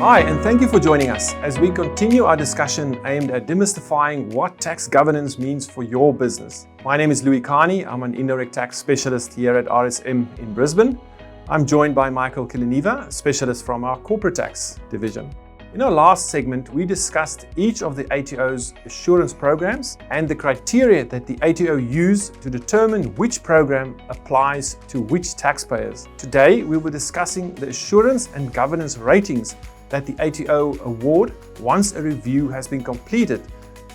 Hi, and thank you for joining us as we continue our discussion aimed at demystifying what tax governance means for your business. My name is Carney. I'm an indirect tax specialist here at RSM in Brisbane. I'm joined by Michael Kileneva, a specialist from our corporate tax division. In our last segment, we discussed each of the ATO's assurance programs and the criteria that the ATO use to determine which program applies to which taxpayers. Today, we were discussing the assurance and governance ratings that the ATO award once a review has been completed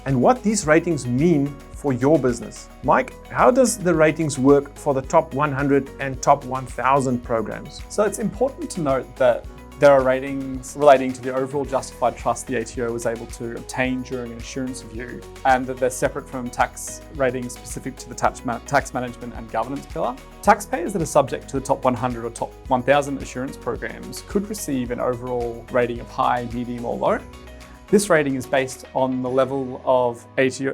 and what these ratings mean for your business. Mike, how does the ratings work for the top 100 and top 1000 programs? So it's important to note that there are ratings relating to the overall justified trust the ATO was able to obtain during an assurance review, and that they're separate from tax ratings specific to the tax management and governance pillar. Taxpayers that are subject to the top 100 or top 1000 assurance programs could receive an overall rating of high, medium or low. This rating is based on the level of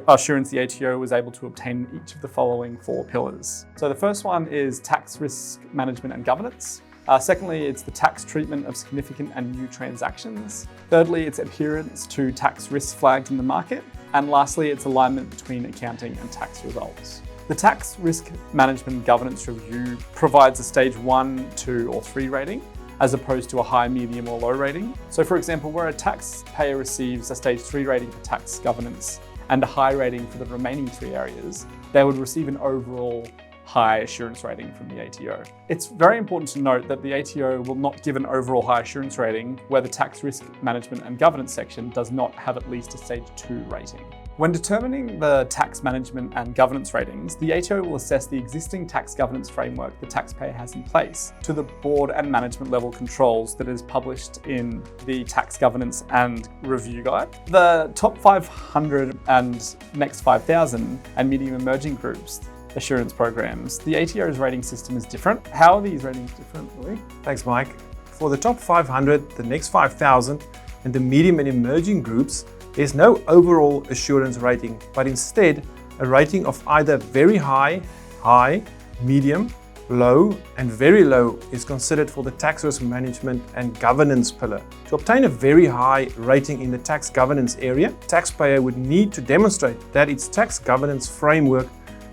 assurance the ATO was able to obtain in each of the following 4 pillars. So the first one is tax risk management and governance. Secondly, it's the tax treatment of significant and new transactions. Thirdly, it's adherence to tax risks flagged in the market. And lastly, it's alignment between accounting and tax results. The Tax Risk Management and Governance Review provides a stage 1, 2 or 3 rating, as opposed to a high, medium or low rating. So for example, where a taxpayer receives a stage 3 rating for tax governance and a high rating for the remaining 3 areas, they would receive an overall high assurance rating from the ATO. It's very important to note that the ATO will not give an overall high assurance rating where the tax risk management and governance section does not have at least a stage 2 rating. When determining the tax management and governance ratings, the ATO will assess the existing tax governance framework the taxpayer has in place to the board and management level controls that is published in the Tax Governance and Review Guide. The top 500 and next 5,000 and medium emerging groups assurance programs, the ATO's rating system is different. How are these ratings different, Louis? Thanks, Mike. For the top 500, the next 5,000, and the medium and emerging groups, there's no overall assurance rating, but instead a rating of either very high, high, medium, low, and very low is considered for the tax risk management and governance pillar. To obtain a very high rating in the tax governance area, taxpayer would need to demonstrate that its tax governance framework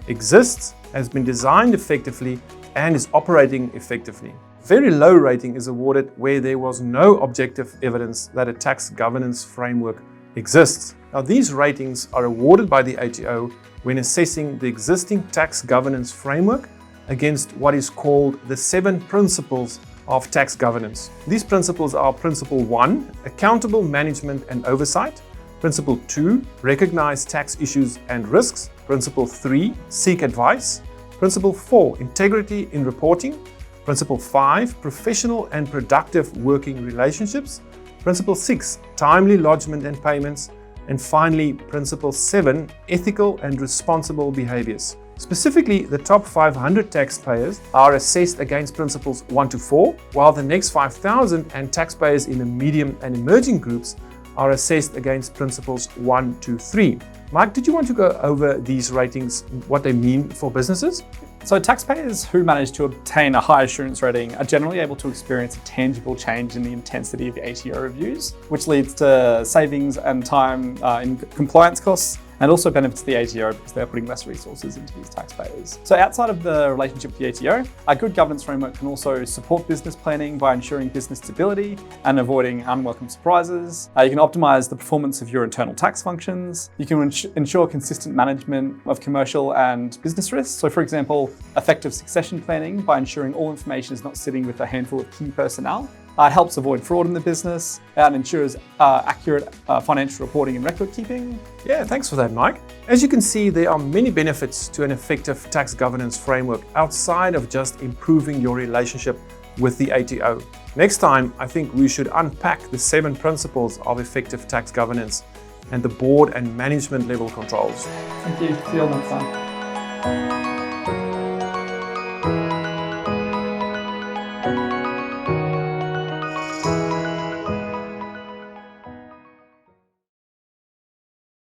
exists, has been designed effectively, and is operating effectively. Very low rating is awarded where there was no objective evidence that a tax governance framework exists. Now, these ratings are awarded by the ATO when assessing the existing tax governance framework against what is called the 7 principles of tax governance. These principles are Principle 1, accountable management and oversight. Principle 2, recognize tax issues and risks. Principle 3, seek advice. Principle 4, integrity in reporting. Principle 5, professional and productive working relationships. Principle 6, timely lodgement and payments. And finally, Principle 7, ethical and responsible behaviors. Specifically, the top 500 taxpayers are assessed against Principles 1 to 4, while the next 5,000 and taxpayers in the medium and emerging groups are assessed against Principles 1 to 3. Mike, did you want to go over these ratings, what they mean for businesses? So taxpayers who manage to obtain a high assurance rating are generally able to experience a tangible change in the intensity of the ATO reviews, which leads to savings and time in compliance costs, and also benefits the ATO because they're putting less resources into these taxpayers. So outside of the relationship with the ATO, a good governance framework can also support business planning by ensuring business stability and avoiding unwelcome surprises. You can optimize the performance of your internal tax functions. You can ensure consistent management of commercial and business risks. So for example, effective succession planning by ensuring all information is not sitting with a handful of key personnel. It helps avoid fraud in the business and ensures accurate financial reporting and record keeping. Yeah, thanks for that, Mike. As you can see, there are many benefits to an effective tax governance framework outside of just improving your relationship with the ATO. Next time, I think we should unpack the 7 principles of effective tax governance and the board and management level controls. Thank you. See you all next time.